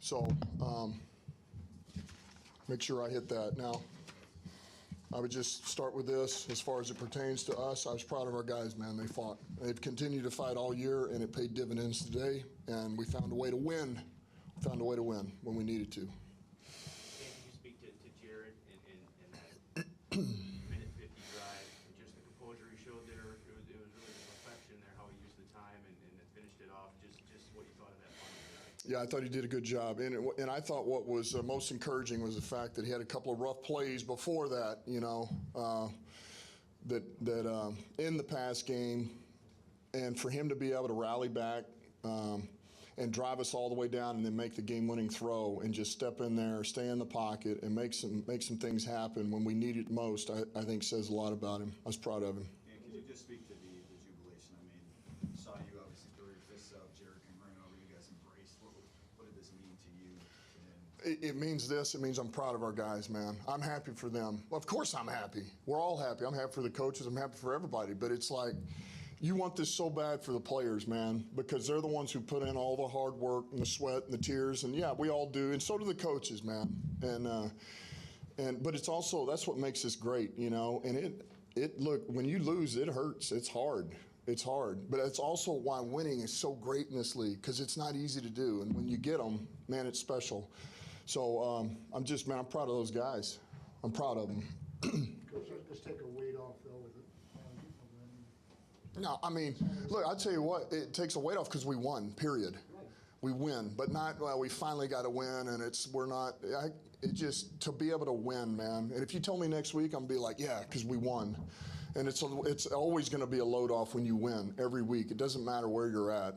So make sure I hit that. Now, I would just start with this. As far as it pertains to us, I was proud of our guys, man. They fought. They've continued to fight all year, and it paid dividends today, and we found a way to win. Found a way to win when we needed to. Can you speak to Jared and that minute 50 drive and just the composure he showed there? It was really the perfection there, how he used the time and finished it off. Just what you thought of that play. Yeah, I thought he did a good job. And I thought what was most encouraging was the fact that he had a couple of rough plays before that, you know, that in the pass game. And for him to be able to rally back and drive us all the way down and then make the game-winning throw and just step in there, stay in the pocket, and make some things happen when we need it most, I think says a lot about him. I was proud of him. And could you just speak to the jubilation? I mean, saw you obviously throw your fists up, Jared can bring over, you guys embraced. What did this mean to you? It means this. It means I'm proud of our guys, man. I'm happy for them. Well, of course I'm happy. We're all happy. I'm happy for the coaches. I'm happy for everybody. But it's like, you want this so bad for the players, man, because they're the ones who put in all the hard work and the sweat and the tears. And, yeah, we all do. And so do the coaches, man. But it's also, that's what makes this great, you know. And look, when you lose, it hurts. It's hard. It's hard. But it's also why winning is so great in this league, because it's not easy to do. And when you get them, man, it's special. So I'm proud of those guys. I'm proud of them. Coach, let's take a weight off, though, with it. No, I mean, look, I'll tell you what, it takes a weight off because we won, period. We win, but not, well, we finally got to win, and to be able to win, man. And if you told me next week, I'm going to be like, yeah, because we won. And it's always going to be a load off when you win every week. It doesn't matter where you're at.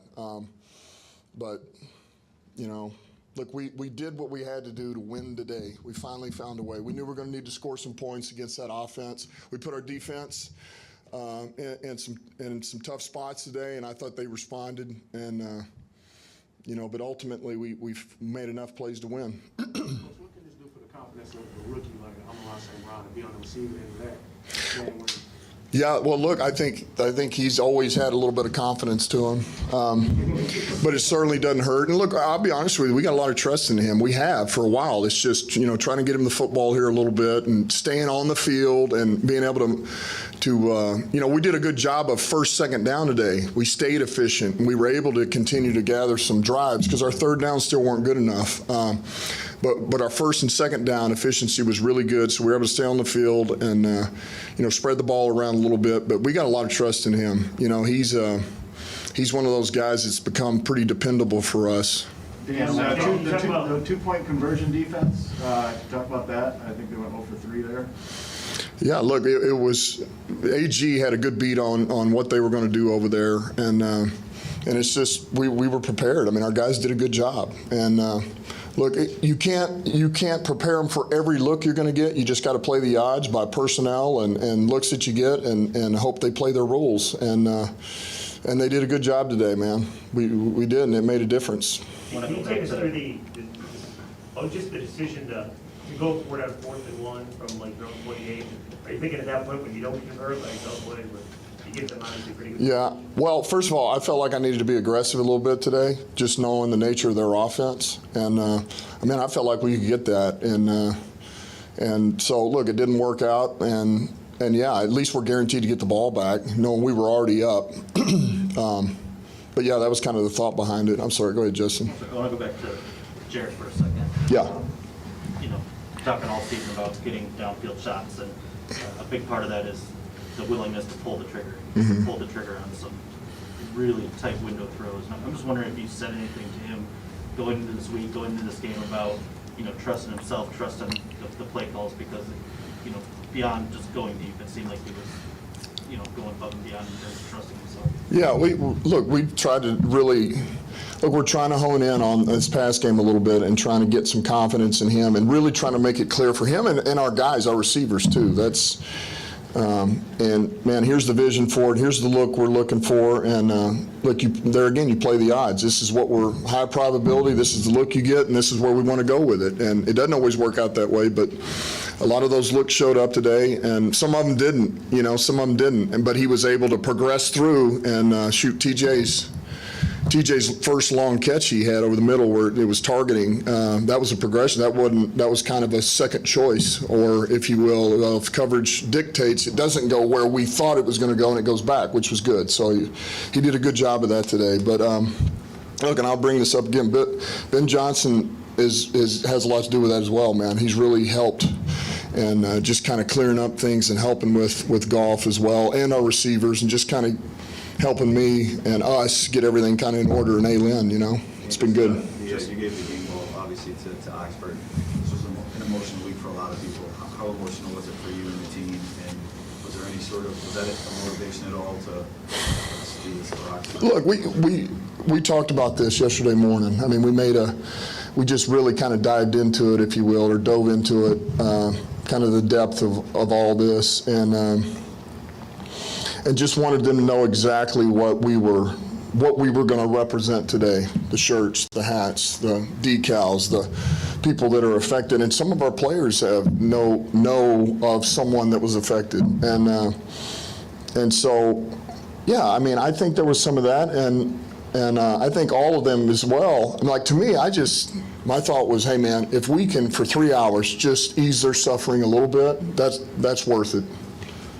But, you know, look, we did what we had to do to win today. We finally found a way. We knew we were going to need to score some points against that offense. We put our defense in some tough spots today, and I thought they responded. And you know, but ultimately we've made enough plays to win. Coach, what can this do for the confidence of a rookie like Amon-Ra St to be on the receiving end of that? Yeah, well, look, I think he's always had a little bit of confidence to him, but it certainly doesn't hurt. And look, I'll be honest with you, we got a lot of trust in him. We have for a while. It's just, you know, trying to get him the football here a little bit and staying on the field and being able to you know, we did a good job of first, second down today. We stayed efficient, and we were able to continue to gather some drives because our third downs still weren't good enough. But our first and second down efficiency was really good, so we were able to stay on the field and you know, spread the ball around a little bit. But we got a lot of trust in him. You know, he's one of those guys that's become pretty dependable for us. Dan, the two-point conversion defense, talk about that. I think they went 0 for 3 there. Yeah, look, it was AG had a good beat on what they were going to do over there, and it's just we were prepared. I mean, our guys did a good job, and look, you can't prepare them for every look you're going to get. You just got to play the odds by personnel and looks that you get, and hope they play their roles. And they did a good job today, man. We did, and it made a difference. Can you take us through just the decision to go for that 4th and 1 from like zone 48? Are you thinking at that point when you don't convert, like, oh boy, you get them honestly pretty good? Yeah. Well, first of all, I felt like I needed to be aggressive a little bit today, just knowing the nature of their offense. And I mean, I felt like we could get that. And so, look, it didn't work out. And yeah, at least we're guaranteed to get the ball back, knowing we were already up. But yeah, that was kind of the thought behind it. I'm sorry. Go ahead, Justin. I want to go back to Jared for a second. Yeah. You know, talking all season about getting downfield shots, and a big part of that is the willingness to pull the trigger, pull the trigger on some really tight window throws. And I'm just wondering if you said anything to him going into this week, going into this game about, you know, trusting himself, trusting the play calls, because, you know, beyond just going deep, it seemed like he was, you know, going above and beyond in terms of trusting himself. Yeah, we tried to really we're trying to hone in on this pass game a little bit and trying to get some confidence in him and really trying to make it clear for him and our guys, our receivers too. That's and man, here's the vision for it. Here's the look we're looking for. And look, there again, you play the odds. This is what we're high probability. This is the look you get, and this is where we want to go with it. And it doesn't always work out that way, but a lot of those looks showed up today, and some of them didn't. You know, some of them didn't. But he was able to progress through and shoot TJ's. TJ's first long catch he had over the middle where it was targeting, that was a progression. That was kind of a second choice, or if you will, if coverage dictates, it doesn't go where we thought it was going to go and it goes back, which was good. So he did a good job of that today. But look, and I'll bring this up again, but Ben Johnson has a lot to do with that as well, man. He's really helped and just kind of clearing up things and helping with Goff as well, and our receivers, and just kind of helping me and us get everything kind of in order in A-Lin, you know. It's been good. You gave the game ball, obviously, to Oxford. This was an emotional week for a lot of people. How emotional was it for you and the team? And was there any sort of, was that a motivation at all to do this for Oxford? Look, we talked about this yesterday morning. I mean, we just really kind of dived into it, if you will, or dove into it, kind of the depth of all this, and just wanted them to know exactly what we were going to represent today: the shirts, the hats, the decals, the people that are affected, and some of our players know of someone that was affected, and so, yeah, I mean, I think there was some of that, and I think all of them as well. And like, to me, my thought was, hey man, if we can for 3 hours just ease their suffering a little bit, that's worth it.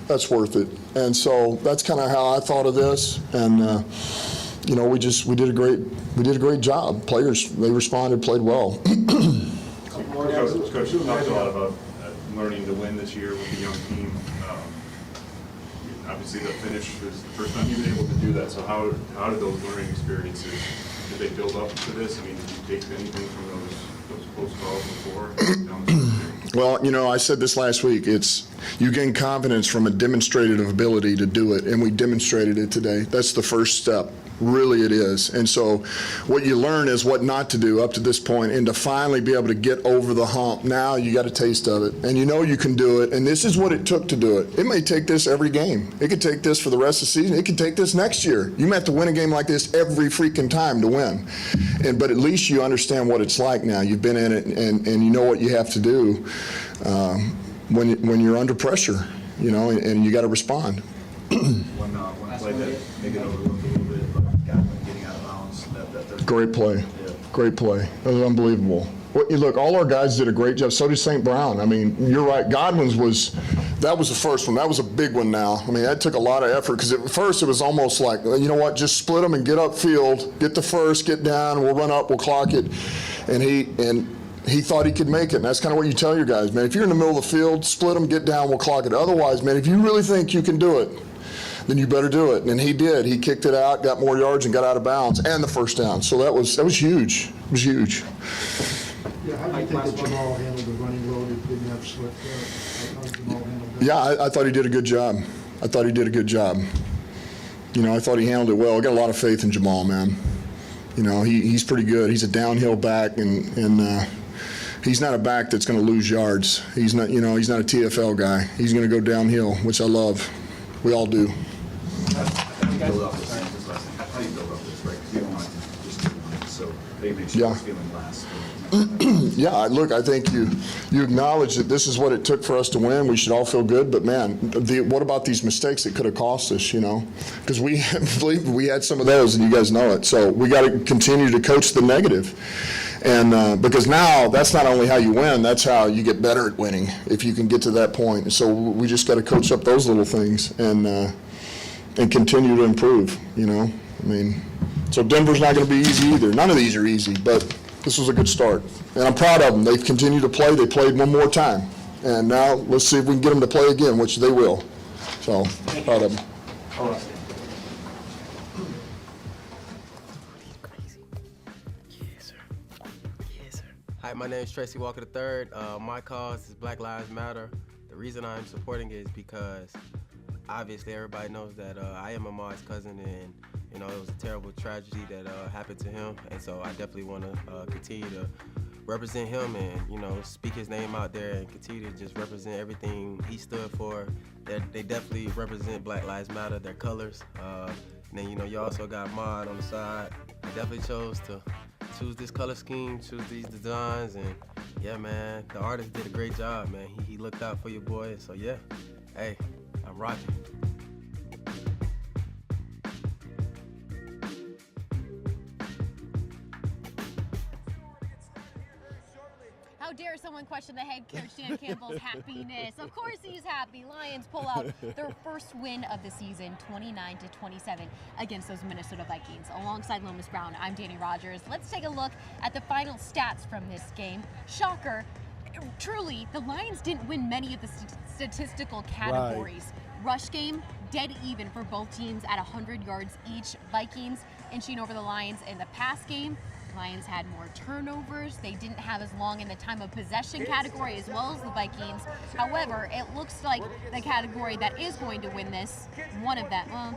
That's worth it. And so that's kind of how I thought of this. And you know, we did a great job. Players, they responded, played well. Coach, you talked a lot about learning to win this year with the young team. Obviously, the finish was the first time you've been able to do that. So how did those learning experiences, did they build up to this? I mean, did you take anything from those close calls before? Well, you know, I said this last week. You gain confidence from a demonstrated ability to do it, and we demonstrated it today. That's the first step. Really, it is. And so what you learn is what not to do up to this point, and to finally be able to get over the hump. Now you got a taste of it, and you know you can do it, and this is what it took to do it. It may take this every game. It could take this for the rest of the season. It could take this next year. You may have to win a game like this every freaking time to win. But at least you understand what it's like now. You've been in it, and you know what you have to do when you're under pressure, you know, and you got to respond. One play that maybe overlooked a little bit, but getting out of bounds. Great play. Yeah. Great play. That was unbelievable. Look, all our guys did a great job. So did St. Brown. I mean, you're right. Godwin's that was the first one. That was a big one now. I mean, that took a lot of effort, because at first it was almost like, you know what, just split them and get upfield, get the first, get down, we'll run up, we'll clock it. And he thought he could make it. And that's kind of what you tell your guys, man. If you're in the middle of the field, split them, get down, we'll clock it. Otherwise, man, if you really think you can do it, then you better do it. And he did. He kicked it out, got more yards, and got out of bounds, and the first down. So that was huge. It was huge. Yeah, how do you think that Jamal handled the running load and didn't have Swift there? How did Jamal handle that? Yeah, I thought he did a good job. You know, I thought he handled it well. I got a lot of faith in Jamal, man. You know, he's pretty good. He's a downhill back, and he's not a back that's going to lose yards. He's not a TFL guy. He's going to go downhill, which I love. We all do. How do you build up this last thing? How do you build up this, right? Because you don't want to just do it. So they make sure it's feeling last. Yeah, look, I think you acknowledge that this is what it took for us to win. We should all feel good, but man, what about these mistakes that could have cost us, you know? Because we had some of those, and you guys know it. So we got to continue to coach the negative. And because now that's not only how you win, that's how you get better at winning, if you can get to that point. And so we just got to coach up those little things and continue to improve, you know? I mean, so Denver's not going to be easy either. None of these are easy, but this was a good start. And I'm proud of them. They've continued to play. They played one more time. And now let's see if we can get them to play again, which they will. So, proud of them. Hi, my name is Tracy Walker III. My cause is Black Lives Matter. The reason I'm supporting it is because obviously everybody knows that I am Ahmad's cousin, and you know, it was a terrible tragedy that happened to him, and so I definitely want to continue to represent him and, you know, speak his name out there and continue to just represent everything he stood for. They definitely represent Black Lives Matter, their colors. And then, you know, you also got Ahmad on the side. I definitely chose to choose this color scheme, choose these designs, and yeah, man, the artist did a great job, man. He looked out for your boy, so yeah, hey, I'm rocking. How dare someone question the head coach Dan Campbell's happiness? Of course he's happy. Lions pull out their first win of the season, 29-27 against those Minnesota Vikings. Alongside Lomas Brown, I'm Dannie Rogers. Let's take a look at the final stats from this game. Shocker, truly, the Lions didn't win many of the statistical categories. Right. Rush game, dead even for both teams at 100 yards each. Vikings inching over the Lions in the pass game. Lions had more turnovers. They didn't have as long in the time of possession category as well as the Vikings. However, it looks like the category that is going to win this, one of them, well,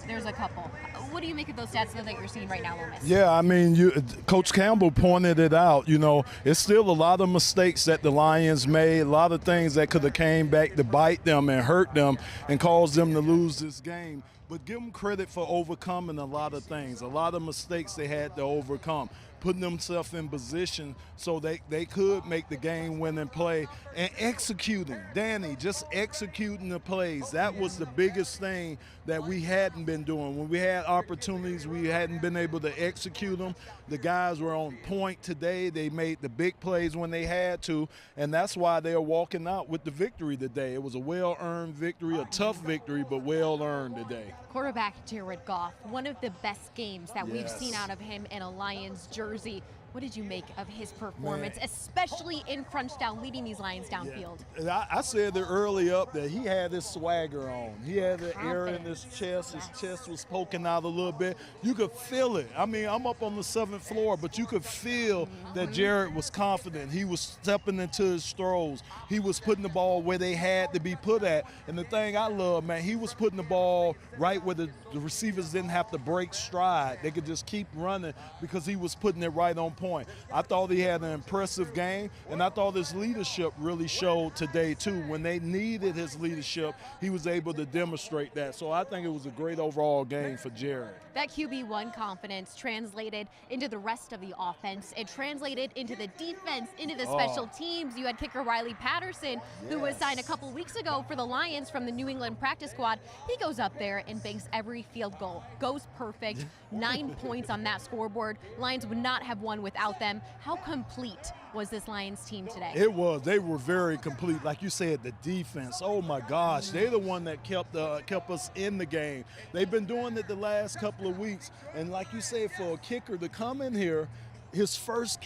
there's a couple. What do you make of those stats that you're seeing right now, Lomas? Yeah, I mean, Coach Campbell pointed it out. You know, it's still a lot of mistakes that the Lions made, a lot of things that could have came back to bite them and hurt them and cause them to lose this game. But give them credit for overcoming a lot of things, a lot of mistakes they had to overcome, putting themselves in position so they could make the game-winning play and executing. Dannie, just executing the plays. That was the biggest thing that we hadn't been doing. When we had opportunities, we hadn't been able to execute them. The guys were on point today. They made the big plays when they had to, and that's why they're walking out with the victory today. It was a well-earned victory, a tough victory, but well-earned today. Quarterback Jared Goff, one of the best games that we've seen out of him in a Lions jersey. What did you make of his performance, especially in crunch down, leading these Lions downfield? Yeah. I said it early up that he had his swagger on. He had the air in his chest. His chest was poking out a little bit. You could feel it. I mean, I'm up on the 7th floor, but you could feel that Jared was confident. He was stepping into his throws. He was putting the ball where they had to be put at. And the thing I love, man, he was putting the ball right where the receivers didn't have to break stride. They could just keep running because he was putting it right on point. I thought he had an impressive game, and I thought his leadership really showed today too. When they needed his leadership, he was able to demonstrate that. So I think it was a great overall game for Jared. That QB1 confidence translated into the rest of the offense. It translated into the defense, into the special teams. You had kicker Riley Patterson, who was signed a couple weeks ago for the Lions from the New England practice squad. He goes up there and banks every field goal. Goes perfect. 9 points on that scoreboard. Lions would not have won without them. How complete was this Lions team today? It was. They were very complete. Like you said, the defense, oh my gosh, they're the one that kept us in the game. They've been doing it the last couple of weeks. And like you said, for a kicker to come in here, his first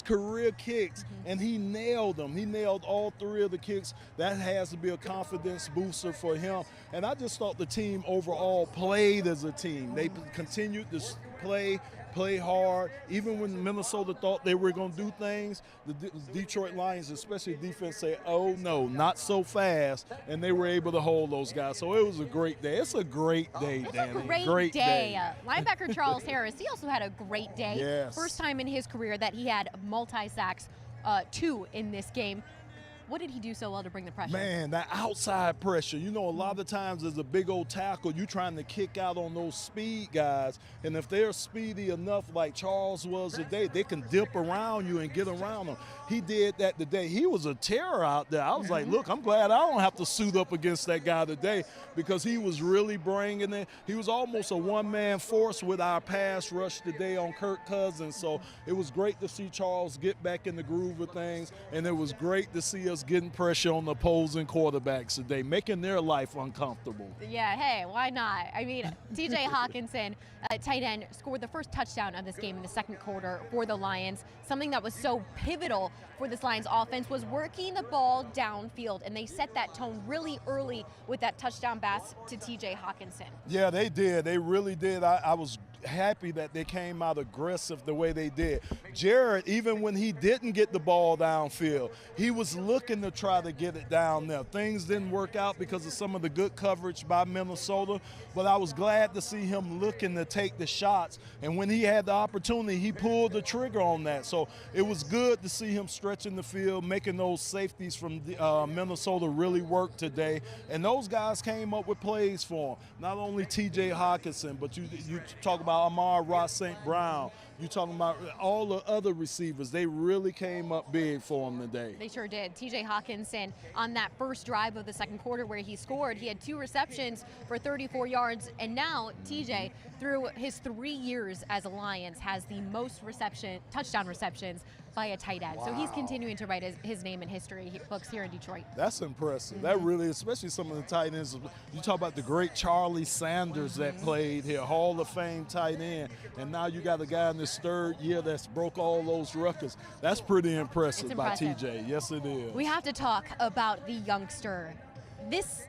career kicks, and he nailed them. He nailed all 3 of the kicks. That has to be a confidence booster for him. And I just thought the team overall played as a team. They continued to play hard. Even when Minnesota thought they were going to do things, the Detroit Lions, especially defense, say, oh no, not so fast, and they were able to hold those guys. So it was a great day. It's a great day, Dannie. It's a great day. Linebacker Charles Harris, he also had a great day. Yes. First time in his career that he had multi-sacks, 2 in this game. What did he do so well to bring the pressure? Man, that outside pressure. You know, a lot of times as a big old tackle, you're trying to kick out on those speed guys. And if they're speedy enough like Charles was today, they can dip around you and get around them. He did that today. He was a terror out there. I was like, look, I'm glad I don't have to suit up against that guy today because he was really bringing it. He was almost a one-man force with our pass rush today on Kirk Cousins. So it was great to see Charles get back in the groove of things, and it was great to see us getting pressure on the opposing quarterbacks today, making their life uncomfortable. Yeah, hey, why not? I mean, TJ Hawkinson, tight end, scored the first touchdown of this game in the second quarter for the Lions. Something that was so pivotal for this Lions offense was working the ball downfield, and they set that tone really early with that touchdown pass to TJ Hawkinson. Yeah, they did. They really did. I was happy that they came out aggressive the way they did. Jared, even when he didn't get the ball downfield, he was looking to try to get it down there. Things didn't work out because of some of the good coverage by Minnesota, but I was glad to see him looking to take the shots. And when he had the opportunity, he pulled the trigger on that. So it was good to see him stretching the field, making those safeties from Minnesota really work today. And those guys came up with plays for him. Not only TJ Hawkinson, but you talk about Amon-Ra St. Brown. You're talking about all the other receivers. They really came up big for him today. They sure did. TJ Hawkinson on that first drive of the second quarter where he scored, he had 2 receptions for 34 yards. And now TJ, through his 3 years as a Lions, has the most touchdown receptions by a tight end. So he's continuing to write his name in history books here in Detroit. That's impressive. That really, especially some of the tight ends. You talk about the great Charlie Sanders that played here, Hall of Fame tight end, and now you got a guy in this third year that's broke all those records. That's pretty impressive, by TJ. Yes, it is. We have to talk about the youngster. This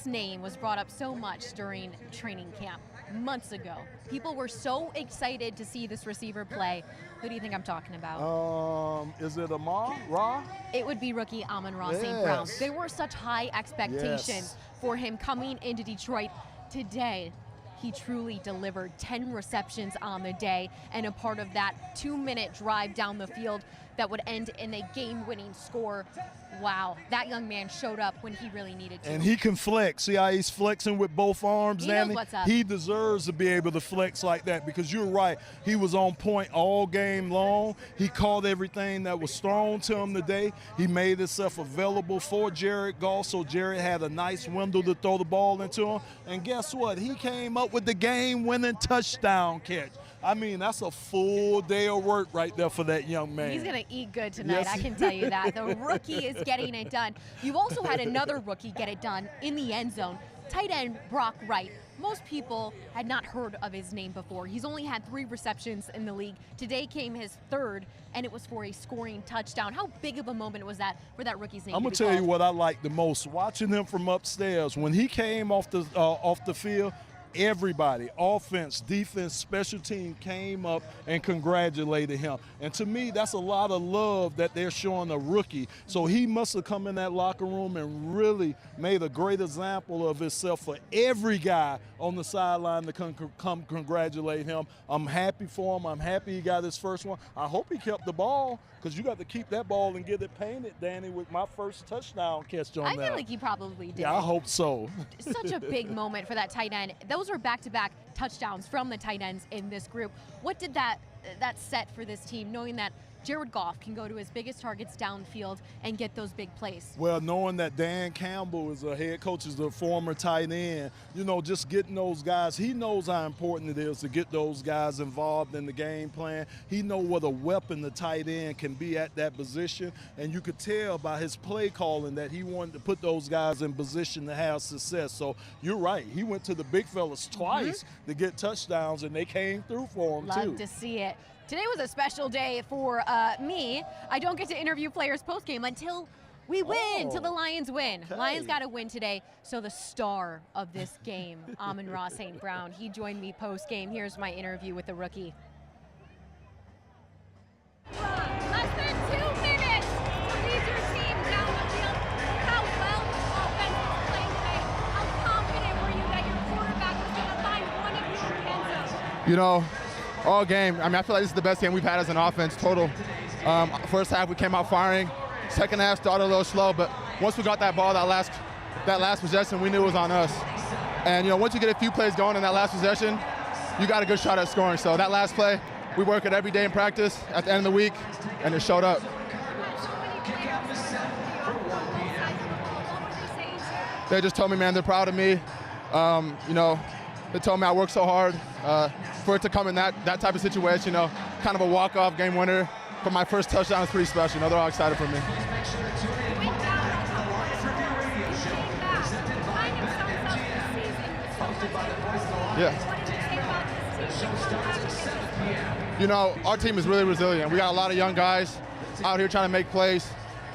name was brought up so much during training camp months ago. People were so excited to see this receiver play. Who do you think I'm talking about? Is it Amon-Ra? It would be rookie Amon-Ra St. Brown. There were such high expectations for him coming into Detroit. Today, he truly delivered 10 receptions on the day, and a part of that 2-minute drive down the field that would end in a game-winning score. Wow, that young man showed up when he really needed to. And he can flex. See how he's flexing with both arms, Dannie? He knows what's up. He deserves to be able to flex like that, because you're right. He was on point all game long. He caught everything that was thrown to him today. He made himself available for Jared Goff, so Jared had a nice window to throw the ball into him. And guess what? He came up with the game-winning touchdown catch. I mean, that's a full day of work right there for that young man. He's going to eat good tonight, I can tell you that. The rookie is getting it done. You've also had another rookie get it done in the end zone. Tight end Brock Wright. Most people had not heard of his name before. He's only had 3 receptions in the league. Today came his 3rd, and it was for a scoring touchdown. How big of a moment was that for that rookie's name? I'm going to tell you what I like the most. Watching him from upstairs, when he came off the field, everybody, offense, defense, special team, came up and congratulated him. And to me, that's a lot of love that they're showing a rookie. So he must have come in that locker room and really made a great example of himself for every guy on the sideline to come congratulate him. I'm happy for him. I'm happy he got his first one. I hope he kept the ball, because you got to keep that ball and get it painted, Dannie, with my first touchdown catch on that. I feel like he probably did. Yeah, I hope so. Such a big moment for that tight end. Those are back-to-back touchdowns from the tight ends in this group. What did that set for this team, knowing that Jared Goff can go to his biggest targets downfield and get those big plays? Well, knowing that Dan Campbell is a head coach, is a former tight end, just getting those guys, he knows how important it is to get those guys involved in the game plan. He knows what a weapon the tight end can be at that position, and you could tell by his play calling that he wanted to put those guys in position to have success. So you're right. He went to the big fellas twice to get touchdowns, and they came through for him, too. Love to see it. Today was a special day for me. I don't get to interview players post-game until we win, till the Lions win. Okay. Lions got to win today. So the star of this game, Amon-Ra St. Brown, he joined me post-game. Here's my interview with the rookie. Less than 2 minutes to lead your team down the field. How well the offense was playing today. How confident were you that your quarterback was going to find one of your end zones? All game. I feel like this is the best game we've had as an offense total. First half we came out firing. Second half started a little slow, but once we got that ball, that last possession, we knew it was on us. And once you get a few plays going in that last possession, you got a good shot at scoring. So that last play, we work it every day in practice at the end of the week, and it showed up. They just told me, man, they're proud of me. They told me I worked so hard for it to come in that type of situation, kind of a walk-off game winner. But my first touchdown is pretty special. They're all excited for me. Yeah. Our team is really resilient. We got a lot of young guys out here trying to make plays,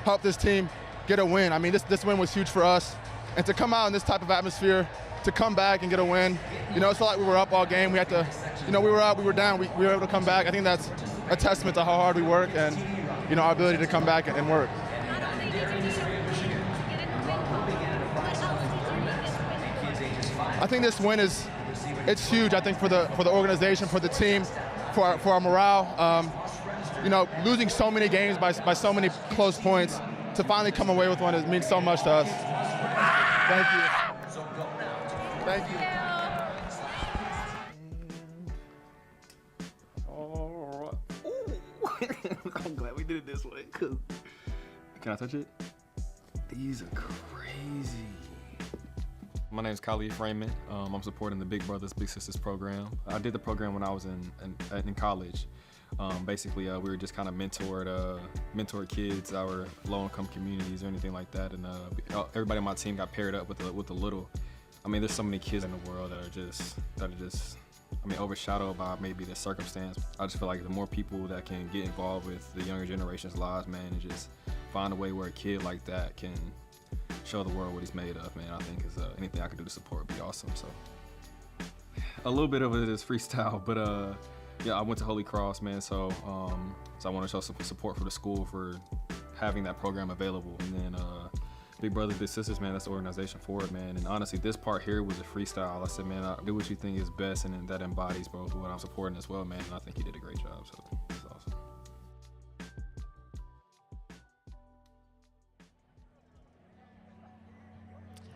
help this team get a win. This win was huge for us. And to come out in this type of atmosphere, to come back and get a win, it felt like we were up all game. We had to, we were up, we were down, we were able to come back. I think that's a testament to how hard we work and, our ability to come back and work. I think this win it's huge. I think for the organization, for the team, for our morale. Losing so many games by so many close points, to finally come away with one, it means so much to us. Thank you. Thank you. All right. I'm glad we did it this way. Can I touch it? These are crazy. My name is Kylie Freeman. I'm supporting the Big Brothers Big Sisters program. I did the program when I was in college. Basically, we were just kind of mentored kids, our low-income communities or anything like that, and everybody on my team got paired up with the little. I mean, there's so many kids in the world that are just overshadowed by maybe the circumstance. I just feel like the more people that can get involved with the younger generation's lives, man, and just find a way where a kid like that can show the world what he's made of, man, I think is anything I could do to support would be awesome. So a little bit of it is freestyle, but yeah, I went to Holy Cross, man, so I want to show some support for the school for having that program available. And then Big Brothers Big Sisters, man, that's the organization for it, man. And honestly, this part here was a freestyle. I said, man, do what you think is best, and that embodies both what I'm supporting as well, man. And I think he did a great job, so it's awesome.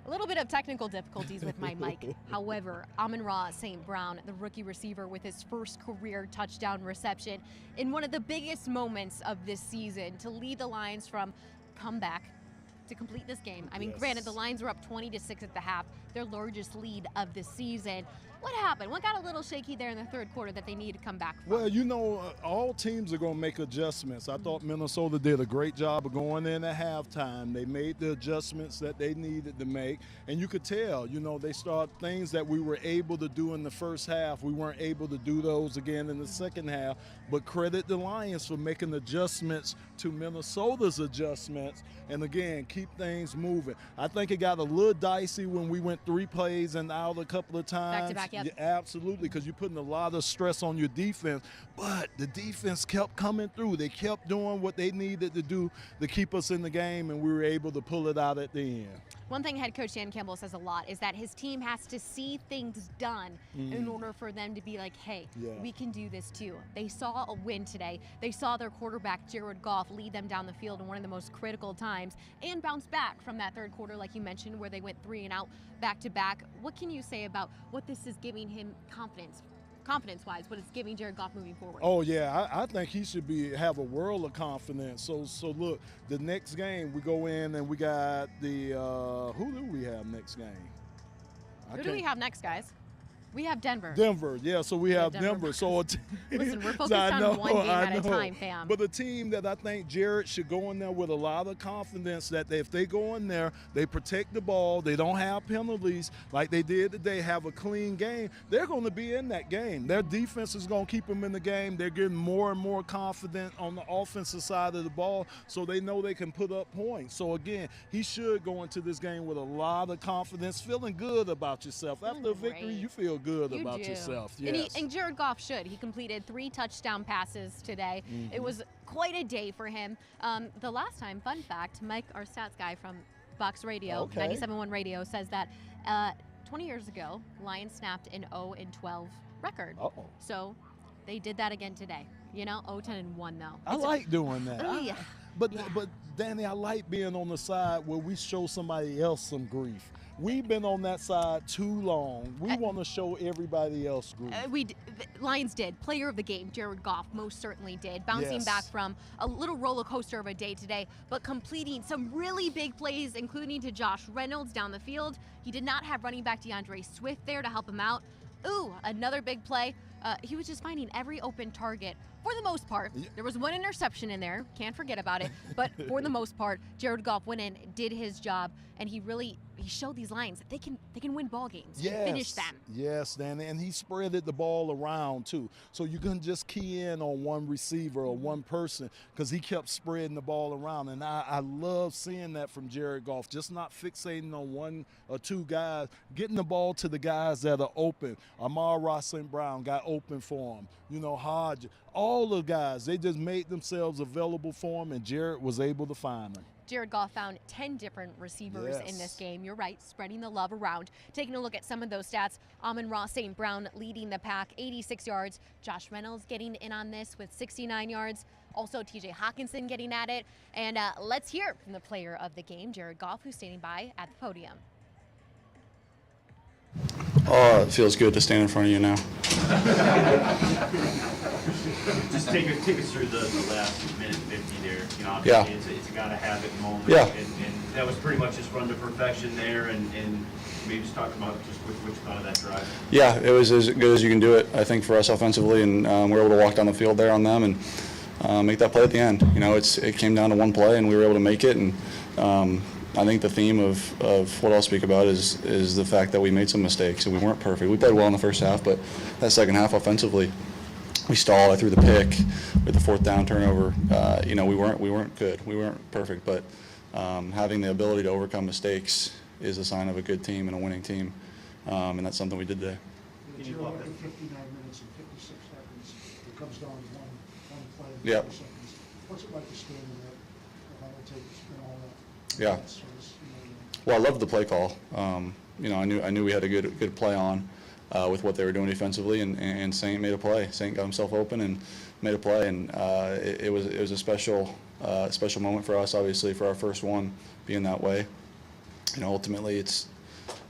A little bit of technical difficulties with my mic. However, Amon-Ra St. Brown, the rookie receiver with his first career touchdown reception in one of the biggest moments of this season to lead the Lions from comeback to complete this game. I mean, granted, the Lions were up 20-6 at the half, their largest lead of the season. What happened? What got a little shaky there in the third quarter that they needed to come back from? Well, you know, all teams are going to make adjustments. I thought Minnesota did a great job of going in at halftime. They made the adjustments that they needed to make. And you could tell, you know, they started things that we were able to do in the first half. We weren't able to do those again in the second half. But credit the Lions for making adjustments to Minnesota's adjustments. And again, keep things moving. I think it got a little dicey when we went 3 plays and out a couple of times. Back-to-back, yep. Yeah, absolutely, because you're putting a lot of stress on your defense. But the defense kept coming through. They kept doing what they needed to do to keep us in the game, and we were able to pull it out at the end. One thing head coach Dan Campbell says a lot is that his team has to see things done in order for them to be like, hey, we can do this too. They saw a win today. They saw their quarterback, Jared Goff, lead them down the field in one of the most critical times and bounce back from that third quarter, like you mentioned, where they went 3 and out back-to-back. What can you say about what this is giving him confidence-wise, what it's giving Jared Goff moving forward? Oh, yeah, I think he should have a world of confidence. So look, the next game we go in and we got the who do we have next game? Who do we have next, guys? We have Denver. Denver, yeah, so we have Denver. So listen, we're focused on one game at a time, fam. But a team that I think Jared should go in there with a lot of confidence that if they go in there, they protect the ball, they don't have penalties like they did today, have a clean game, they're going to be in that game. Their defense is going to keep them in the game. They're getting more and more confident on the offensive side of the ball, so they know they can put up points. So again, he should go into this game with a lot of confidence, feeling good about yourself. After a victory, you feel good about yourself. Yes. And Jared Goff should. He completed 3 touchdown passes today. It was quite a day for him. The last time, fun fact, Mike, our stats guy from Box Radio, 97.1 Radio, says that 20 years ago, Lions snapped an 0-12 record. So they did that again today. You know, 0-10-1 though. I like doing that. Yeah. But Danny, I like being on the side where we show somebody else some grief. We've been on that side too long. We want to show everybody else grief. Lions did. Player of the game, Jared Goff, most certainly did. Bouncing back from a little roller coaster of a day today, but completing some really big plays, including to Josh Reynolds down the field. He did not have running back DeAndre Swift there to help him out. Ooh, another big play. He was just finding every open target for the most part. There was 1 interception in there, can't forget about it, but for the most part, Jared Goff went in, did his job, and he showed these Lions that they can win ball games, finish them. Yes, Danny, and he spreaded the ball around too. So you couldn't just key in on one receiver or one person because he kept spreading the ball around. And I love seeing that from Jared Goff, just not fixating on 1 or 2 guys, getting the ball to the guys that are open. Amon-Ra St. Brown got open for him. You know, Hodge, all the guys, they just made themselves available for him, and Jared was able to find them. Jared Goff found 10 different receivers in this game. You're right, spreading the love around. Taking a look at some of those stats, Amon-Ra St. Brown leading the pack, 86 yards. Josh Reynolds getting in on this with 69 yards. Also, TJ Hawkinson getting at it. And let's hear from the player of the game, Jared Goff, who's standing by at the podium. Oh, it feels good to stand in front of you now. Just take us through the last minute 50 there. You know, obviously it's a gotta have it moment. Yeah. And that was pretty much just run to perfection there, and maybe just talk about just which part of that drive. Yeah, it was as good as you can do it, I think, for us offensively, and we were able to walk down the field there on them and make that play at the end. You know, it came down to one play, and we were able to make it. And I think the theme of what I'll speak about is the fact that we made some mistakes and we weren't perfect. We played well in the first half, but that second half offensively, we stalled. I threw the pick with the fourth down turnover. You know, we weren't good. We weren't perfect, but having the ability to overcome mistakes is a sign of a good team and a winning team, and that's something we did today. But you're like 59 minutes and 56 seconds. It comes down to one play. In Yep. 30 seconds. What's it like to stand in that? How it takes all that? Yeah. So it's, Well, I loved the play call. You know, I knew we had a good play on with what they were doing defensively, and St made a play. St got himself open and made a play, and it was a special moment for us, obviously, for our first one being that way. You know, ultimately, it's,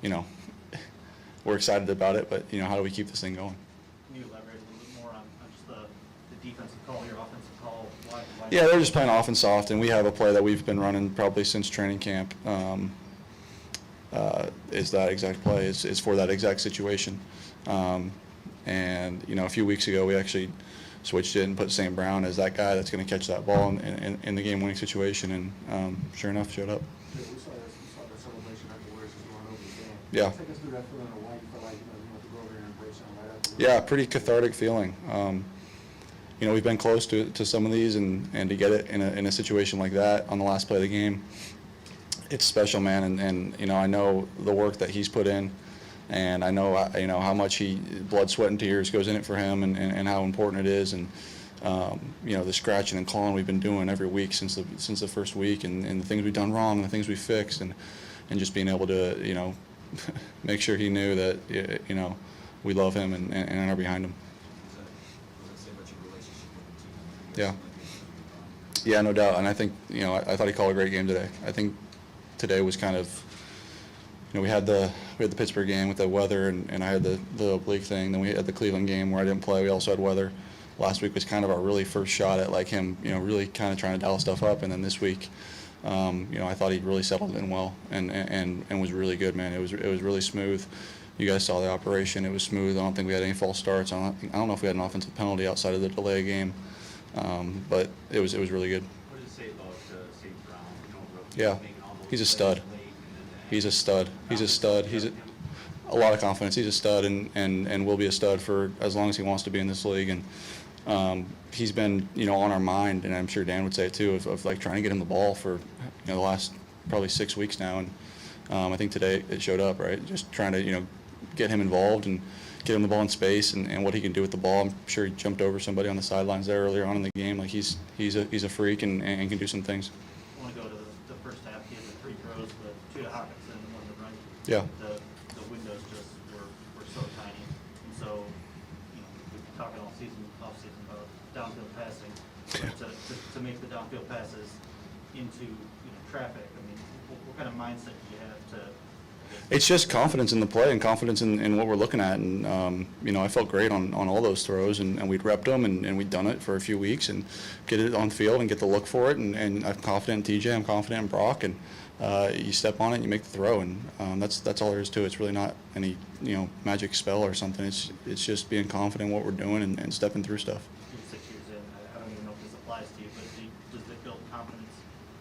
you know, we're excited about it, but you know, how do we keep this thing going? Can you elaborate a little bit more on just the defensive call, your offensive call? Why Yeah, they're just playing off and soft, and we have a play that we've been running probably since training camp. Is that exact play? Is for that exact situation. And you know, a few weeks ago, we actually switched it and put St. Brown as that guy that's going to catch that ball in the game-winning situation, and sure enough, showed up. we saw that celebration afterwards as going over the game. Yeah. Take us through that feeling of why you felt like you have to go over there and embrace them right after. Yeah, pretty cathartic feeling. You know, we've been close to some of these, and to get it in a situation like that on the last play of the game, it's special, man. And you know, I know the work that he's put in, and I know you know how much blood, sweat, and tears goes in it for him, and how important it is. And you know, the scratching and clawing we've been doing every week since the first week, and the things we've done wrong, and the things we fixed, and just being able to, you know, make sure he knew that, you know, we love him and are behind him. Yeah. Yeah, no doubt. And I think, you know, I thought he called a great game today. I think today was kind of, you know, we had the Pittsburgh game with the weather, and I had the oblique thing. Then we had the Cleveland game where I didn't play. We also had weather. Last week was kind of our really first shot at, like, him, you know, really kind of trying to dial stuff up. And then this week, you know, I thought he really settled in well and was really good, man. It was really smooth. You guys saw the operation. It was smooth. I don't think we had any false starts. I don't know if we had an offensive penalty outside of the delay game. But it was really good. What does it say about St. Brown? You know, Yeah, making all those he's a plays stud. late and then He's a stud. He's a stud. He's a lot of confidence. He's a stud, and will be a stud for as long as he wants to be in this league. And he's been, you know, on our mind, and I'm sure Dan would say it too, of like trying to get him the ball for, you know, the last probably 6 weeks now. And I think today it showed up, right? Just trying to, you know, get him involved and get him the ball in space, and what he can do with the ball. I'm sure he jumped over somebody on the sidelines there earlier on in the game. Like he's a freak and can do some things. I want to go to the first half. He had the 3 throws, the 2 to Hawkinson and 1 to Wright. Yeah. The windows just were so tiny. And so, you know, we've been talking off season about downfield passing. But to make the downfield passes into, you know, traffic, I mean, what kind of mindset do you have to? It's just confidence in the play and confidence in what we're looking at. And, you know, I felt great on all those throws, and we'd repped them, and we'd done it for a few weeks and get it on the field and get the look for it. And I'm confident in TJ, I'm confident in Brock, and you step on it and you make the throw. And that's all there is to it. It's really not any, you know, magic spell or something. It's just being confident in what we're doing and stepping through stuff. 6 years in, I don't even know if this applies to you, but does it build confidence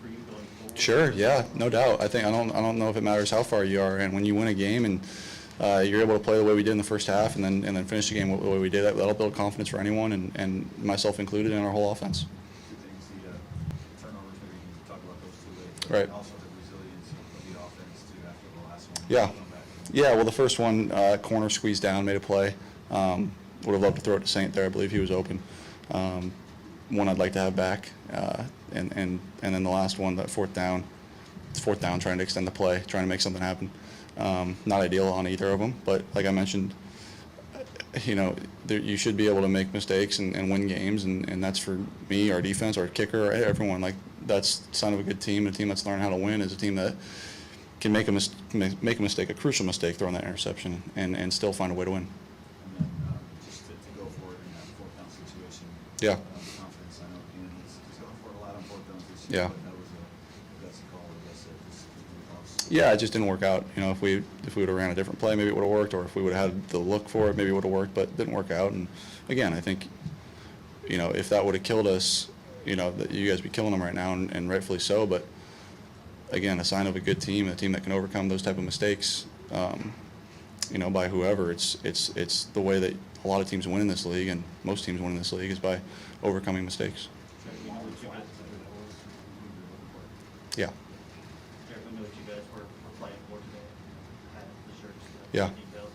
for you going forward? Sure, yeah, no doubt. I don't know if it matters how far you are, and when you win a game and you're able to play the way we did in the first half, and then finish the game the way we did, that'll build confidence for anyone, and myself included, in our whole offense. 2 things, the turnovers, maybe you can talk about those 2 later. But Right. also the resilience of the offense too after the last one. Yeah, Come back. yeah. Well, the first one, corner squeezed down, made a play. Would have loved to throw it to St. there. I believe he was open. One I'd like to have back, and then the last one, that fourth down, trying to extend the play, trying to make something happen. Not ideal on either of them, but like I mentioned, you know, you should be able to make mistakes and win games, and that's for me, our defense, our kicker, everyone. Like, that's the sign of a good team. A team that's learned how to win is a team that can make a mistake, a crucial mistake, throwing that interception, and still find a way to win. And then just to go forward in that 4th down situation. Yeah. Confidence. I know he's gone for it a lot on 4th downs this year. Yeah. But that was a gutsy call, I guess. Just Yeah, it just didn't work out. You know, if we would have ran a different play, maybe it would have worked, or if we would have had the look for it, maybe it would have worked, but it didn't work out. And again, I think, you know, if that would have killed us, you know, that you guys be killing them right now, and rightfully so. But again, a sign of a good team, a team that can overcome those type of mistakes, you know, by whoever. It's the way that a lot of teams win in this league, and most teams win in this league, is by overcoming mistakes. Yeah. We know what you guys were playing for today, the shirts, the Yeah. details.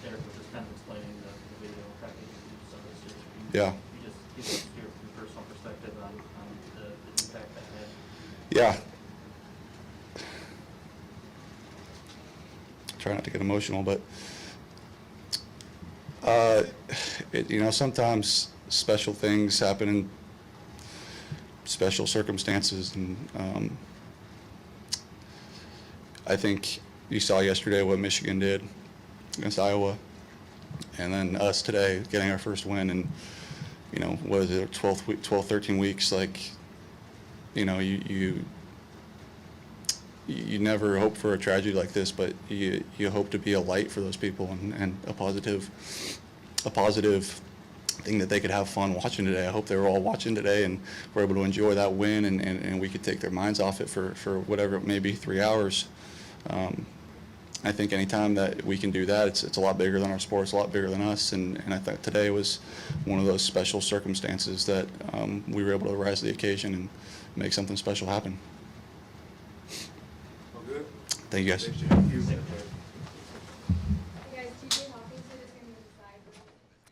Derek was just kind of explaining the video package of some of the shirts. Yeah. You just give us your personal perspective on the impact that had. Yeah. Try not to get emotional, but you know, sometimes special things happen in special circumstances, and I think you saw yesterday what Michigan did against Iowa, and then us today getting our first win in, you know, what is it, 12, 13 weeks. Like, you know, you never hope for a tragedy like this, but you hope to be a light for those people, and a positive thing that they could have fun watching today. I hope they were all watching today and were able to enjoy that win, and we could take their minds off it for whatever it may be, 3 hours. I think anytime that we can do that, it's a lot bigger than our sport, it's a lot bigger than us, and I thought today was one of those special circumstances that we were able to rise to the occasion and make something special happen. Thank you, guys.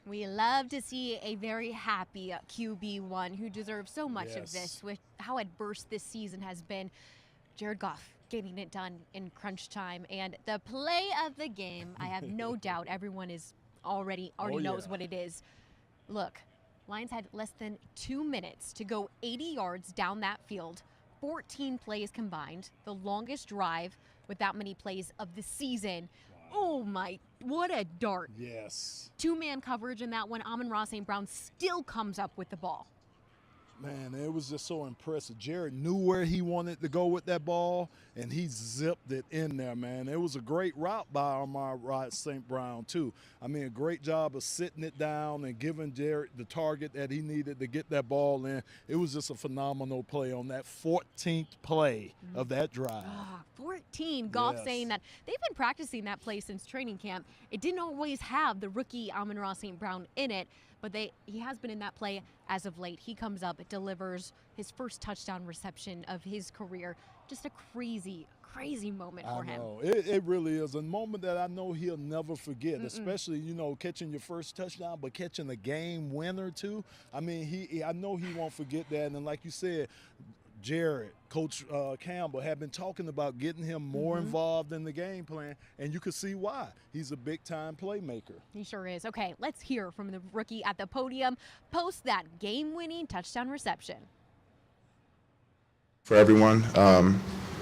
We love to see a very happy QB1 who deserves so much of this with how adverse this season has been. Jared Goff getting it done in crunch time, and the play of the game, I have no doubt everyone is already knows what it is. Look, Lions had less than 2 minutes to go 80 yards down that field, 14 plays combined, the longest drive with that many plays of the season. Oh my, what a dart. Yes. Two-man coverage in that one. Amon-Ra St. still comes up with the ball. Man, it was just so impressive. Jared knew where he wanted to go with that ball, and he zipped it in there, man. It was a great route by Amon-Ra St. too. I mean, a great job of sitting it down and giving Jared the target that he needed to get that ball in. It was just a phenomenal play on that 14th play of that drive. 14. Goff Yes. saying that they've been practicing that play since training camp. It didn't always have the rookie Amon-Ra St. in it, but he has been in that play as of late. He comes up, delivers his first touchdown reception of his career. Just a crazy, crazy moment for him. I know. It really is a moment that I know he'll never forget, especially, you know, catching your first touchdown, but catching a game winner too. I mean, I know he won't forget that. And like you said, Jared, Coach Campbell had been talking about getting him more involved in the game plan, and you could see why. He's a big-time playmaker. He sure is. Okay, let's hear from the rookie at the podium post that game-winning touchdown reception. For everyone,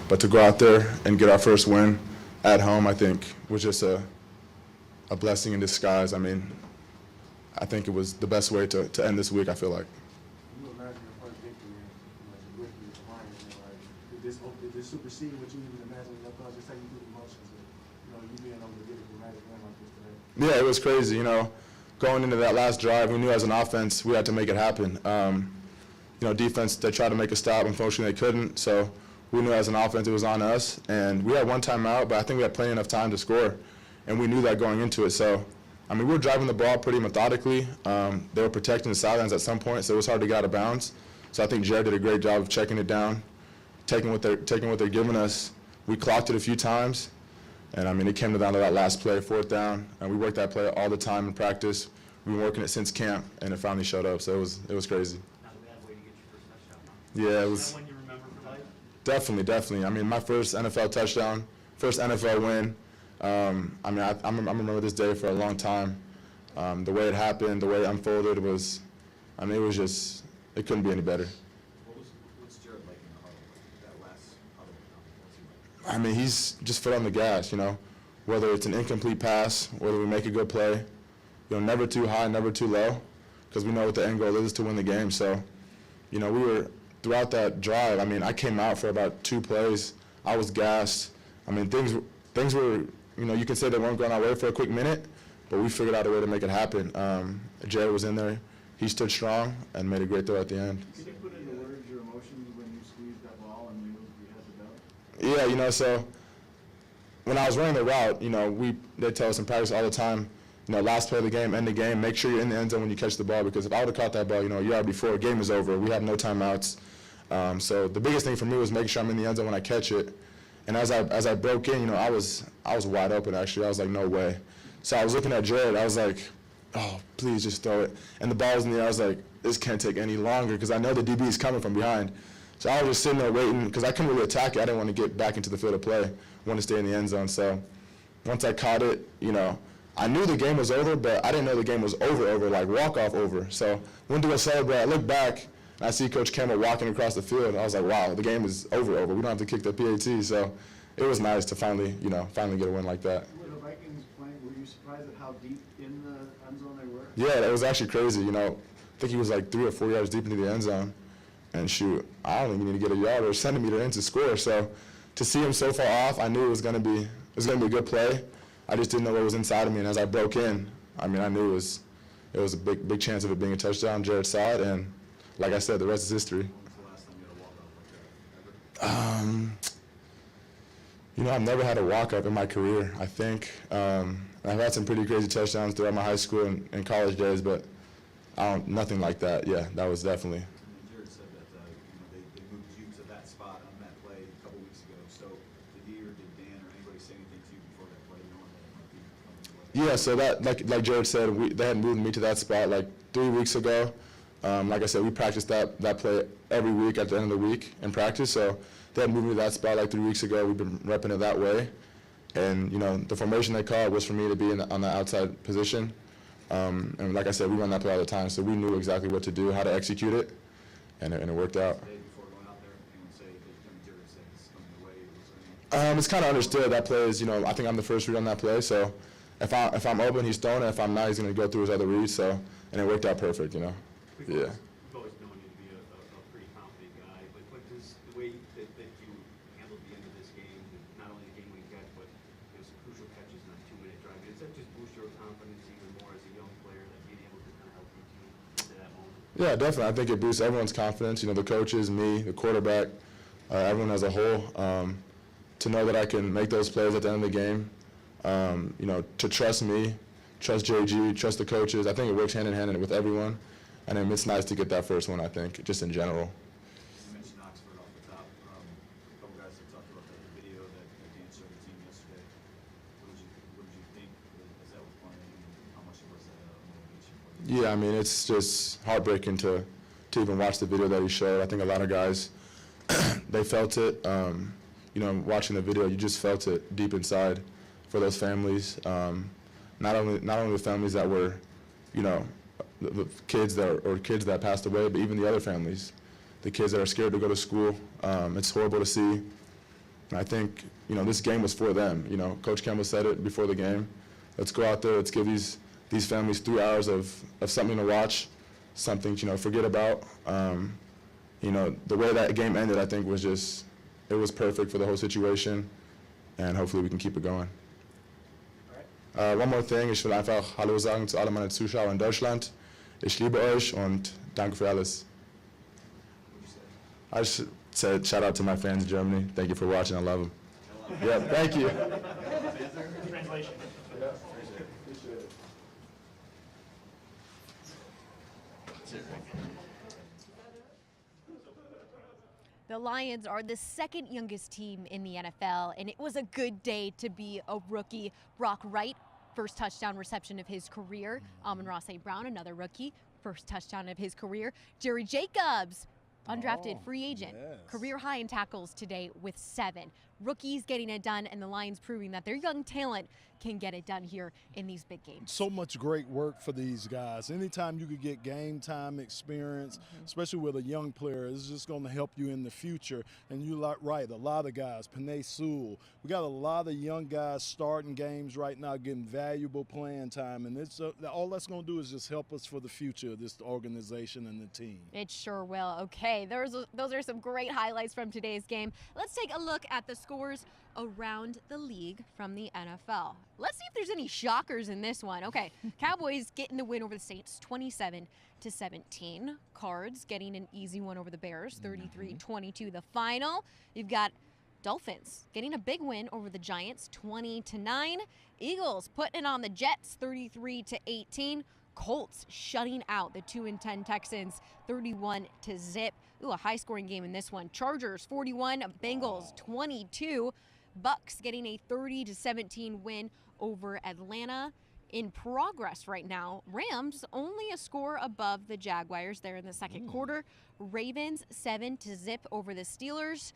but to go out there and get our first win at home, I think, was just a blessing in disguise. I mean, I think it was the best way to end this week, I feel like. You imagine your first victory as a rookie with the Lions, did this supersede what you even imagined in your thoughts? Just take you through the motions of, you know, you being able to get a dramatic win like this today. Yeah, it was crazy. You know, going into that last drive, we knew as an offense we had to make it happen. You know, defense, they tried to make a stop. Unfortunately, they couldn't. So we knew as an offense it was on us. And we had one timeout, but I think we had plenty enough time to score. And we knew that going into it. So, I mean, we were driving the ball pretty methodically. They were protecting the sidelines at some point, so it was hard to get out of bounds. So I think Jared did a great job of checking it down, taking what they're giving us. We clocked it a few times. And, I mean, it came down to that last play, 4th down. And we worked that play all the time in practice. We've been working it since camp, and it finally showed up. So it was crazy. Yeah, it was. Is that one you remember for life? Definitely. I mean, my first NFL touchdown, first NFL win. I mean, I remember this day for a long time. The way it happened, the way it unfolded was, I mean, it was just, it couldn't be any better. What's Jared like in the huddle, that last huddle? What's he like? I mean, he's just foot on the gas, you know, whether it's an incomplete pass, whether we make a good play, you know, never too high, never too low, because we know what the end goal is to win the game. So, you know, throughout that drive, I mean, I came out for about 2 plays. I was gassed. I mean, things were, you know, you can say they weren't going our way for a quick minute, but we figured out a way to make it happen. Jared was in there. He stood strong and made a great throw at the end. Can you put into words your emotions when you squeezed that ball and you knew you had the belt? Yeah, you know, so when I was running the route, you know, they tell us in practice all the time, you know, last play of the game, end the game, make sure you're in the end zone when you catch the ball, because if I would have caught that ball, you know, a yard before, game is over. We have no timeouts. So the biggest thing for me was making sure I'm in the end zone when I catch it. And as I broke in, you know, I was wide open, actually. I was like, no way. So I was looking at Jared. I was like, oh, please just throw it. And the ball was in the air. I was like, this can't take any longer, because I know the DB is coming from behind. So I was just sitting there waiting, because I couldn't really attack it. I didn't want to get back into the field of play. I wanted to stay in the end zone. So once I caught it, you know, I knew the game was over, but I didn't know the game was over, like walk-off over. So went to go celebrate. I look back, and I see Coach Campbell walking across the field. I was like, wow, the game is over. We don't have to kick the PAT. So it was nice to finally get a win like that. Were the Vikings playing, were you surprised at how deep in the end zone they were? Yeah, that was actually crazy. You know, I think he was like 3 or 4 yards deep into the end zone. And shoot, I don't even need to get a yard or a centimeter in to score. So to see him so far off, I knew it was going to be a good play. I just didn't know what was inside of me. And as I broke in, I mean, I knew it was a big chance of it being a touchdown. Jared saw it, and like I said, the rest is history. When was the last time you had a walk-off like that? Ever? You know, I've never had a walk-up in my career, I think. I've had some pretty crazy touchdowns throughout my high school and college days, but nothing like that. Yeah, that was definitely. Jared said that they moved you to that spot on that play a couple weeks ago. So did he or did Dan or anybody say anything to you before that play, knowing that it might be coming your way? Yeah, so that, like Jared said, they had moved me to that spot like 3 weeks ago. Like I said, we practiced that play every week at the end of the week in practice. So they had moved me to that spot like 3 weeks ago. We've been repping it that way. And, you know, the formation they called was for me to be on the outside position. And like I said, we run that play all the time, so we knew exactly what to do, how to execute it, and it worked out. Day before going out there, anyone say that Jared said it's coming your way? Was there any? It's kind of understood. That play is, you know, I think I'm the first read on that play. So if I'm open, he's throwing it. If I'm not, he's going to go through his other reads. So, and it worked out perfect, you know. Yeah. We've always known you to be a pretty confident guy, but does the way that you handled the end of this game, not only the game-winning catch, but some crucial catches on a 2-minute drive, does that just boost your confidence even more as a young player, that being able to kind of help your team into that moment? Yeah, definitely. I think it boosts everyone's confidence. You know, the coaches, me, the quarterback, everyone as a whole. To know that I can make those plays at the end of the game, you know, to trust me, trust JG, trust the coaches. I think it works hand in hand with everyone. And it's nice to get that first one, I think, just in general. You mentioned Oxford off the top. A couple guys have talked about the video that Dan showed the team yesterday. What did you think as that was playing, and how much was that motivation for you? Yeah, I mean, it's just heartbreaking to even watch the video that he showed. I think a lot of guys, they felt it. You know, watching the video, you just felt it deep inside for those families. Not only the families that were, you know, the kids that passed away, but even the other families, the kids that are scared to go to school. It's horrible to see. And I think, you know, this game was for them. You know, Coach Campbell said it before the game. Let's go out there. Let's give these families 3 hours of something to watch, something to, you know, forget about. You know, the way that game ended, I think, was just, it was perfect for the whole situation, and hopefully we can keep it going. One more thing, ich will einfach Hallo sagen zu allen meinen Zuschauern in Deutschland. Ich liebe euch und danke für alles. I just said shout out to my fans in Germany. Thank you for watching. I love them. Yeah, thank you. Translation. The Lions are the second youngest team in the NFL, and it was a good day to be a rookie. Brock Wright, first touchdown reception of his career. Amon-Ra St. Brown, another rookie, first touchdown of his career. Jerry Jacobs, undrafted free agent, career high in tackles today with 7. Rookies getting it done, and the Lions proving that their young talent can get it done here in these big games. So much great work for these guys. Anytime you could get game time experience, especially with a young player, it's just going to help you in the future. And you're right, a lot of guys, Panay Sewell, we got a lot of young guys starting games right now, getting valuable playing time, and it's all that's going to do is just help us for the future of this organization and the team. It sure will. Okay, those are some great highlights from today's game. Let's take a look at the scores around the league from the NFL. Let's see if there's any shockers in this one. Okay, Cowboys getting the win over the Saints, 27-17. Cards getting an easy one over the Bears, 33-22 the final. You've got Dolphins getting a big win over the Giants, 20-9. Eagles putting it on the Jets, 33-18. Colts shutting out the 2-10 Texans, 31-0. Ooh, a high-scoring game in this one. Chargers 41, Bengals 22. Bucks getting a 30-17 win over Atlanta. In progress right now, Rams only a score above the Jaguars there in the second quarter. Ravens 7-0 over the Steelers.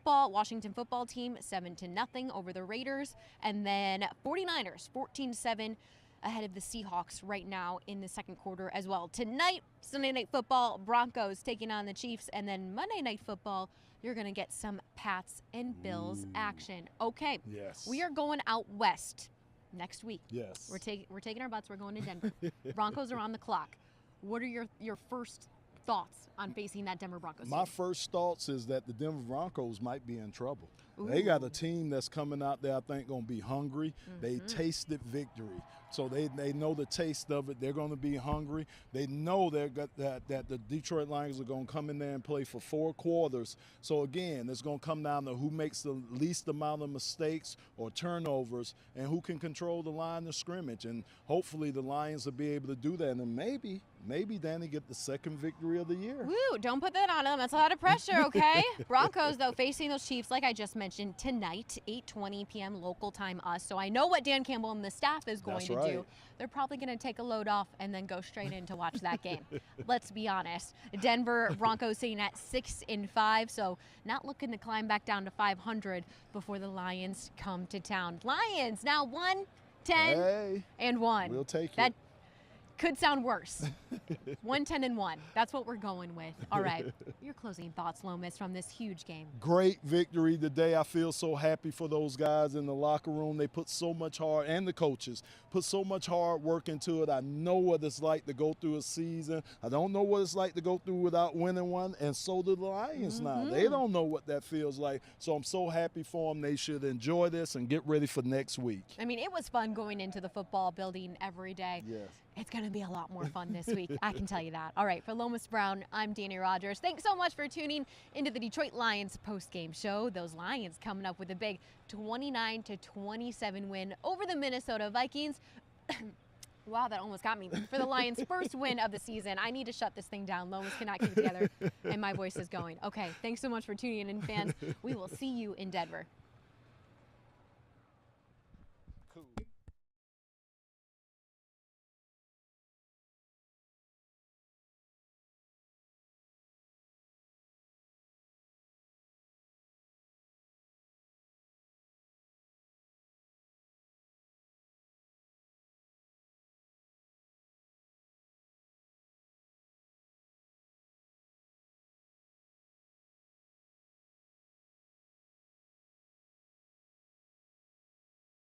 Washington football team 7-0 over the Raiders. And then 49ers 14-7 ahead of the Seahawks right now in the second quarter as well. Tonight, Sunday Night Football, Broncos taking on the Chiefs. And then Monday Night Football, you're going to get some Pats and Bills action. Okay, Yes. we are going out west next week. Yes. We're taking our butts. We're going to Denver. Broncos are on the clock. What are your first thoughts on facing that Denver Broncos My team? first thoughts is that the Denver Broncos might be in trouble. They got a team that's coming out there, I think, going to be hungry. They tasted victory. So they know the taste of it. They're going to be hungry. They know that the Detroit Lions are going to come in there and play for 4 quarters. So, again, it's going to come down to who makes the least amount of mistakes or turnovers and who can control the line of scrimmage. And hopefully the Lions will be able to do that. And maybe Dannie get the second victory of the year. Woo, don't put that on them. That's a lot of pressure, okay? Broncos, though, facing those Chiefs, like I just mentioned, tonight, 8:20 p.m. local time us. So I know what Dan Campbell and the staff is going to do. They're probably going to take a load off and then go straight in to watch that game. Let's be honest. Denver Broncos sitting at 6-5, so not looking to climb back down to 500 before the Lions come to town. Lions now 1-10-1. We'll take it. That could sound worse. 1-10-1. That's what we're going with. All right. Your closing thoughts, Lomas, from this huge game. Great victory today. I feel so happy for those guys in the locker room. They put so much and the coaches put so much hard work into it. I know what it's like to go through a season. I don't know what it's like to go through without winning one, and so do the Lions now. They don't know what that feels like. So I'm so happy for them. They should enjoy this and get ready for next week. I mean, it was fun going into the football building every day. Yes. It's going to be a lot more fun this week. I can tell you that. All right, for Lomas Brown, I'm Dannie Rogers. Thanks so much for tuning into the Detroit Lions post-game show. Those Lions coming up with a big 29-27 win over the Minnesota Vikings. Wow, that almost got me. For the Lions' first win of the season. I need to shut this thing down. Lomas cannot keep it together, and my voice is going. Okay, thanks so much for tuning in, fans. We will see you in Denver.